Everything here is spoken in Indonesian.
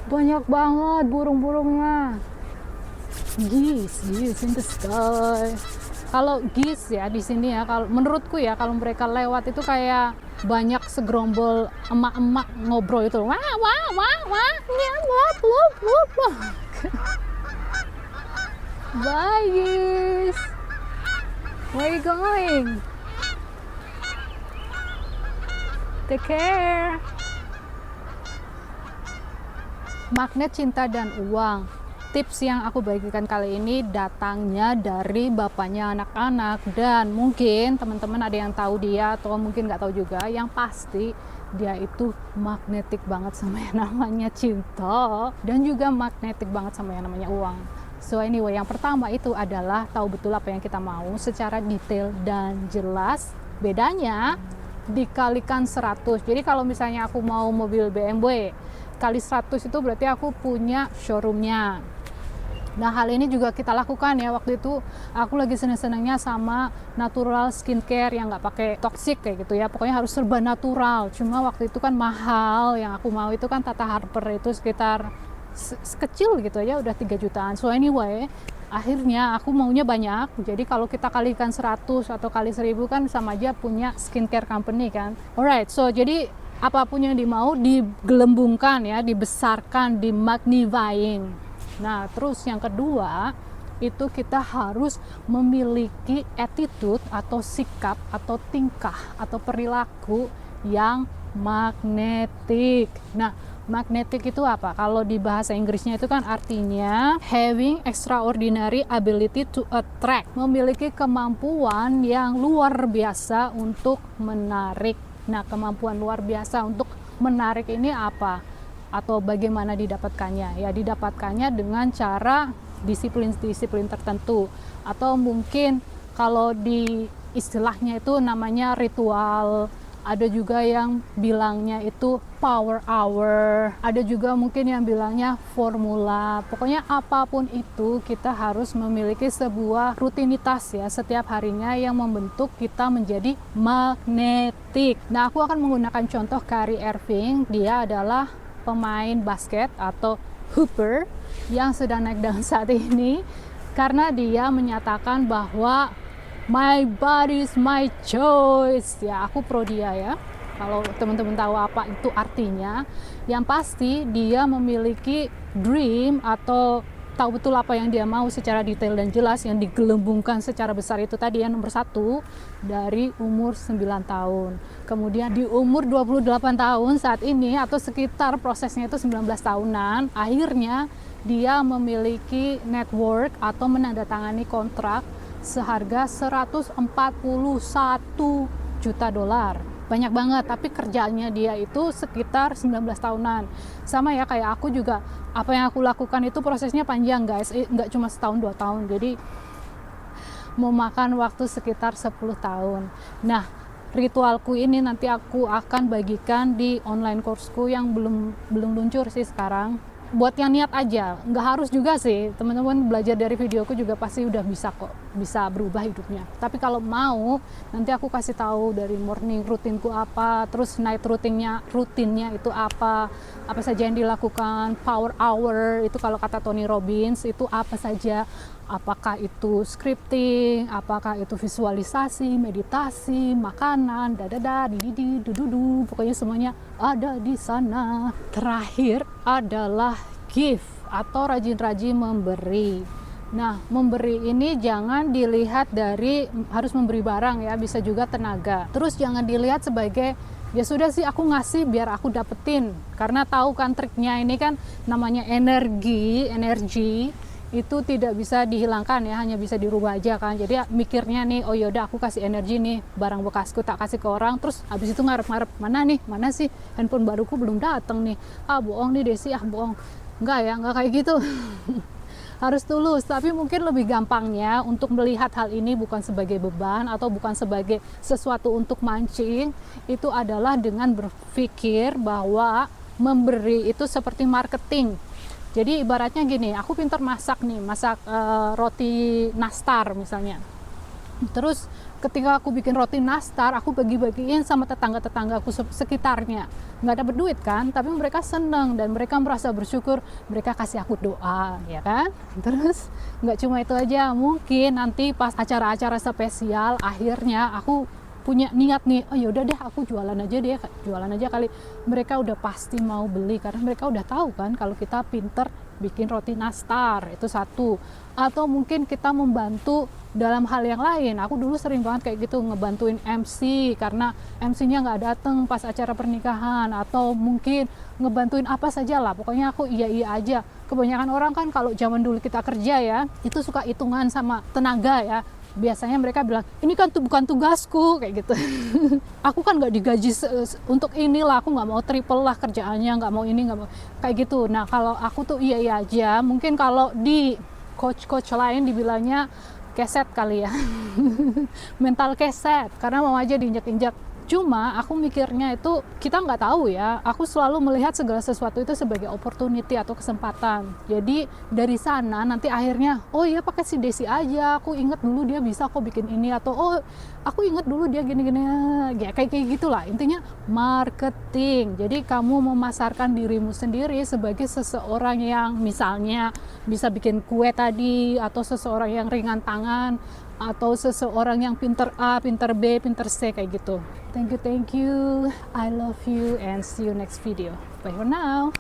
Banyak banget burung-burungnya. Geese in the sky. Kalau geese ya di sini ya, kalau menurutku ya, kalau mereka lewat itu kayak banyak segerombol emak-emak ngobrol itu. Wah wah wah wah, wah wah wah wah. Bye geese. Where you going? Take care. Magnet cinta dan uang. Tips yang aku bagikan kali ini datangnya dari bapaknya anak-anak, dan mungkin teman-teman ada yang tahu dia atau mungkin nggak tahu juga. Yang pasti dia itu magnetik banget sama yang namanya cinta, dan juga magnetik banget sama yang namanya uang. So anyway, yang pertama itu adalah tahu betul apa yang kita mau secara detail dan jelas. Bedanya dikalikan 100. Jadi kalau misalnya aku mau mobil BMW kali 100 itu berarti aku punya showroomnya. Nah, hal ini juga kita lakukan ya. Waktu itu aku lagi seneng-senengnya sama natural skincare yang nggak pakai toxic kayak gitu ya. Pokoknya harus serba natural. Cuma waktu itu kan mahal. Yang aku mau itu kan Tata Harper, itu sekitar sekecil gitu ya, udah 3 jutaan. So anyway, akhirnya aku maunya banyak. Jadi kalau kita kalikan 100 atau kali 1000 kan sama aja punya skincare company kan. Alright, so jadi apapun yang dimau digelembungkan ya, dibesarkan, dimagnifying. Nah, terus yang kedua itu kita harus memiliki attitude atau sikap atau tingkah atau perilaku yang magnetik. Nah, magnetik itu apa? Kalau di bahasa Inggrisnya itu kan artinya having extraordinary ability to attract, memiliki kemampuan yang luar biasa untuk menarik. Nah, kemampuan luar biasa untuk menarik ini apa? Atau bagaimana didapatkannya? Ya, didapatkannya dengan cara disiplin-disiplin tertentu, atau mungkin kalau di istilahnya itu namanya ritual. Ada juga yang bilangnya itu power hour, ada juga mungkin yang bilangnya formula. Pokoknya apapun itu kita harus memiliki sebuah rutinitas ya setiap harinya yang membentuk kita menjadi magnetik. Nah, aku akan menggunakan contoh Kyrie Irving. Dia adalah pemain basket atau hooper yang sedang naik daun saat ini, karena dia menyatakan bahwa my body is my choice. Ya, aku pro dia ya. Kalau teman-teman tahu apa itu artinya, yang pasti dia memiliki dream atau tahu betul apa yang dia mau secara detail dan jelas, yang digelembungkan secara besar itu tadi yang nomor 1 dari umur 9 tahun. Kemudian di umur 28 tahun saat ini, atau sekitar prosesnya itu 19 tahunan, akhirnya dia memiliki network atau menandatangani kontrak seharga 141 juta dolar. Banyak banget, tapi kerjanya dia itu sekitar 19 tahunan. Sama ya kayak aku juga, apa yang aku lakukan itu prosesnya panjang guys, nggak cuma setahun 2 tahun, jadi memakan waktu sekitar 10 tahun. Nah, ritualku ini nanti aku akan bagikan di online courseku yang belum luncur sih sekarang. Buat yang niat aja, nggak harus juga sih, teman-teman belajar dari videoku juga pasti udah bisa kok, bisa berubah hidupnya. Tapi kalau mau, nanti aku kasih tahu dari morning rutinku apa, terus night rutinnya itu apa saja yang dilakukan, power hour itu kalau kata Tony Robbins itu apa saja, apakah itu scripting, apakah itu visualisasi, meditasi, makanan, dududu, pokoknya semuanya ada di sana. Terakhir adalah gift atau rajin-rajin memberi. Nah, memberi ini jangan dilihat dari harus memberi barang ya, bisa juga tenaga. Terus jangan dilihat sebagai ya sudah sih aku ngasih biar aku dapetin, karena tahu kan triknya ini kan namanya energi itu tidak bisa dihilangkan ya, hanya bisa dirubah aja kan. Jadi ya, mikirnya nih, oh yaudah aku kasih energi nih, barang bekasku tak kasih ke orang, terus habis itu ngarep-ngarep mana sih handphone baruku belum datang nih, bohong nih Desi, bohong. Enggak ya, enggak kayak gitu. Harus tulus, tapi mungkin lebih gampangnya untuk melihat hal ini bukan sebagai beban atau bukan sebagai sesuatu untuk mancing, itu adalah dengan berpikir bahwa memberi itu seperti marketing. Jadi ibaratnya gini, aku pintar masak nih, masak roti nastar misalnya. Terus ketika aku bikin roti nastar, aku bagi-bagiin sama tetangga-tetangga aku sekitarnya. Nggak dapat duit kan, tapi mereka seneng dan mereka merasa bersyukur, mereka kasih aku doa, ya kan. Terus nggak cuma itu aja, mungkin nanti pas acara-acara spesial akhirnya aku punya niat nih, oh yaudah deh aku jualan aja kali. Mereka udah pasti mau beli karena mereka udah tahu kan kalau kita pinter bikin roti nastar, itu satu. Atau mungkin kita membantu dalam hal yang lain. Aku dulu sering banget kayak gitu, ngebantuin MC karena MC-nya nggak datang pas acara pernikahan, atau mungkin ngebantuin apa saja lah, pokoknya aku iya aja. Kebanyakan orang kan kalau zaman dulu kita kerja ya, itu suka hitungan sama tenaga ya. Biasanya mereka bilang, ini kan bukan tugasku, kayak gitu. Aku kan nggak digaji untuk inilah, aku nggak mau triple lah kerjaannya, nggak mau ini, nggak mau kayak gitu. Nah kalau aku tuh iya aja. Mungkin kalau di coach lain dibilangnya keset kali ya. Mental keset, karena mau aja diinjak-injak. Cuma aku mikirnya itu, kita nggak tahu ya, aku selalu melihat segala sesuatu itu sebagai opportunity atau kesempatan. Jadi dari sana nanti akhirnya, oh iya pakai si Desi aja, aku inget dulu dia bisa kok bikin ini, atau oh aku inget dulu dia gini-gini, ya, kayak gitulah. Intinya marketing. Jadi kamu memasarkan dirimu sendiri sebagai seseorang yang misalnya bisa bikin kue tadi, atau seseorang yang ringan tangan, atau seseorang yang pinter A, pinter B, pinter C, kayak gitu. Thank you, I love you, and see you next video. Bye for now.